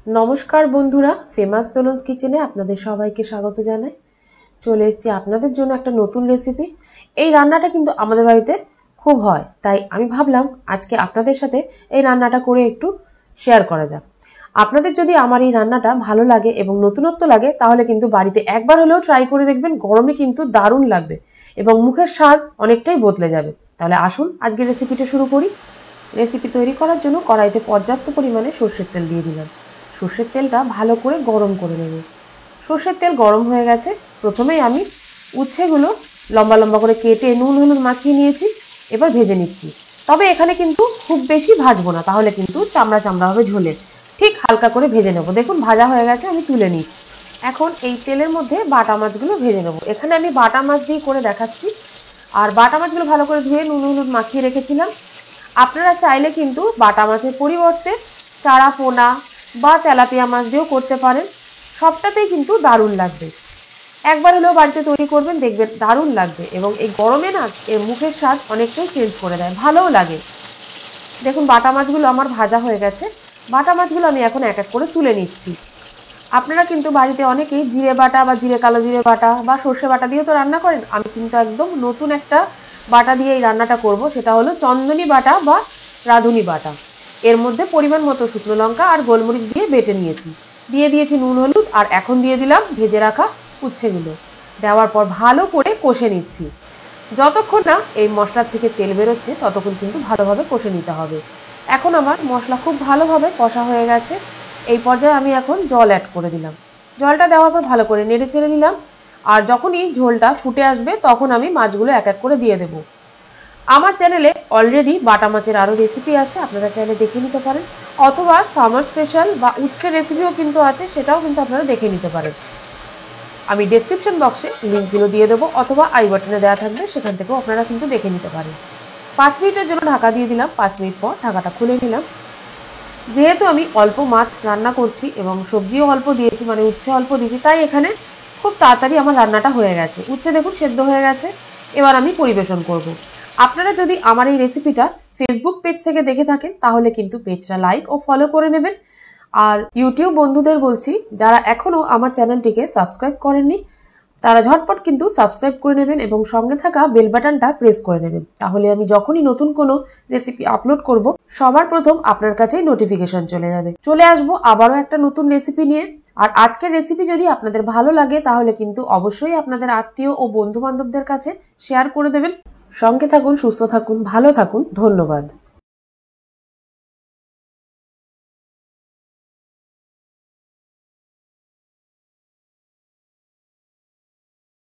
नमस्कार बंधुरा फेमास दोलन्स किचेने आपनादेर सबाइके स्वागत जानाई। चले एसेछि आपनादेर जोन्नो एकटा नतून रेसिपि। এই রান্নাটা কিন্তু আমাদের বাড়িতে খুব হয়, তাই আমি ভাবলাম আজকে আপনাদের সাথে এই রান্নাটা করে একটু শেয়ার করা যাক। আপনাদের যদি আমার এই রান্নাটা ভালো লাগে এবং নতুনত্ব লাগে তাহলে কিন্তু বাড়িতে একবার হলেও ট্রাই করে দেখবেন। গরমে কিন্তু দারুণ লাগবে এবং মুখের স্বাদ অনেকটাই বদলে যাবে। তাহলে আসুন আজকের রেসিপিটা শুরু করি। রেসিপি তৈরি করার জন্য কড়াইতে পর্যাপ্ত পরিমাণে সরষের তেল দিয়ে দিলাম। সরষের তেলটা ভালো করে গরম করে নেব। সরষের তেল গরম হয়ে গেছে। প্রথমেই আমি উচ্ছেগুলো লম্বা লম্বা করে কেটে নুন হলুদ মাখিয়ে নিয়েছি। এবার ভেজে নিচ্ছি, তবে এখানে কিন্তু খুব বেশি ভাজবো না, তাহলে কিন্তু চামড়া চামড়া হবে ঝোলে। ঠিক হালকা করে ভেজে নেব। দেখুন ভাজা হয়ে গেছে, আমি তুলে নিচ্ছি। এখন এই তেলের মধ্যে বাটা মাছগুলো ভেজে নেব। এখানে আমি বাটা মাছ দিয়ে করে দেখাচ্ছি। আর বাটা মাছগুলো ভালো করে ধুয়ে নুন হলুদ মাখিয়ে রেখেছিলাম। আপনারা চাইলে কিন্তু বাটা মাছের পরিবর্তে চারা পোনা বা তেলাপিয়া মাছ দিয়েও করতে পারেন। সবটাতেই কিন্তু দারুণ লাগবে। একবার হলেও বাড়িতে তৈরি করবেন, দেখবেন দারুণ লাগবে এবং এই গরমে না এর মুখের স্বাদ অনেকটাই চেঞ্জ করে দেয়, ভালোও লাগে। দেখুন বাটা মাছগুলো আমার ভাজা হয়ে গেছে। বাটা মাছগুলো আমি এখন এক এক করে তুলে নিচ্ছি। আপনারা কিন্তু বাড়িতে অনেকেই জিরে বাটা বা জিরে কালো জিরে বাটা বা সর্ষে বাটা দিয়েও তো রান্না করেন। আমি কিন্তু একদম নতুন একটা বাটা দিয়ে এই রান্নাটা করব, সেটা হলো চন্দনী বাটা বা রাঁধুনি বাটা। এর মধ্যে পরিমাণ মতো শুকনো লঙ্কা আর গোলমরিচ দিয়ে বেটে নিয়েছি। দিয়ে দিয়েছি নুন হলুদ আর এখন দিয়ে দিলাম ভেজে রাখা উচ্ছেগুলো। দেওয়ার পর ভালো করে কষে নিচ্ছি। যতক্ষণ না এই মশলার থেকে তেল বেরোচ্ছে ততক্ষণ কিন্তু ভালোভাবে কষে নিতে হবে। এখন আমার মশলা খুব ভালোভাবে কষা হয়ে গেছে। এই পর্যায়ে আমি এখন জল অ্যাড করে দিলাম। জলটা দেওয়ার পর ভালো করে নেড়ে চেড়ে নিলাম। আর যখনই ঝোলটা ফুটে আসবে তখন আমি মাছগুলো এক এক করে দিয়ে দেবো। আমার চ্যানেলে অলরেডি বাটা মাছের আরও রেসিপি আছে, আপনারা চাইলে দেখে নিতে পারেন। অথবা সামার স্পেশাল বা উচ্ছের রেসিপিও কিন্তু আছে, সেটাও কিন্তু আপনারা দেখে নিতে পারেন। আমি ডেসক্রিপশন বক্সে লিঙ্কগুলো দিয়ে দেবো অথবা আই বাটনে দেওয়া থাকবে, সেখান থেকেও আপনারা কিন্তু দেখে নিতে পারেন। 5 মিনিটের জন্য ঢাকা দিয়ে দিলাম। 5 মিনিট পর ঢাকাটা খুলে নিলাম। যেহেতু আমি অল্প মাছ রান্না করছি এবং সবজিও অল্প দিয়েছি, মানে উচ্ছে অল্প দিয়েছি, তাই এখানে খুব তাড়াতাড়ি আমার রান্নাটা হয়ে গেছে। উচ্ছে দেখুন সেদ্ধ হয়ে গেছে। এবার আমি পরিবেশন করব। আপনারা যদি আমার এই রেসিপিটা ফেসবুক পেজ থেকে দেখে থাকেন তাহলে কিন্তু পেজটা লাইক ও ফলো করে নেবেন। আর ইউটিউব বন্ধুদের বলছি, যারা এখনও আমার চ্যানেলটিকে সাবস্ক্রাইব করেননি তারা ঝটপট কিন্তু সাবস্ক্রাইব করে নেবেন এবং সঙ্গে থাকা বেল বাটনটা প্রেস করে নেবেন। তাহলে আমি যখনই নতুন কোনো রেসিপি আপলোড করব সবার প্রথম আপনার কাছেই নোটিফিকেশন চলে যাবে। চলে আসবো আবারও একটা নতুন রেসিপি নিয়ে। আর আজকের রেসিপি যদি আপনাদের ভালো লাগে তাহলে কিন্তু অবশ্যই আপনাদের আত্মীয় ও বন্ধু বান্ধবদের কাছে শেয়ার করে দেবেন। সঙ্গে থাকুন, সুস্থ থাকুন, ভালো থাকুন। ধন্যবাদ।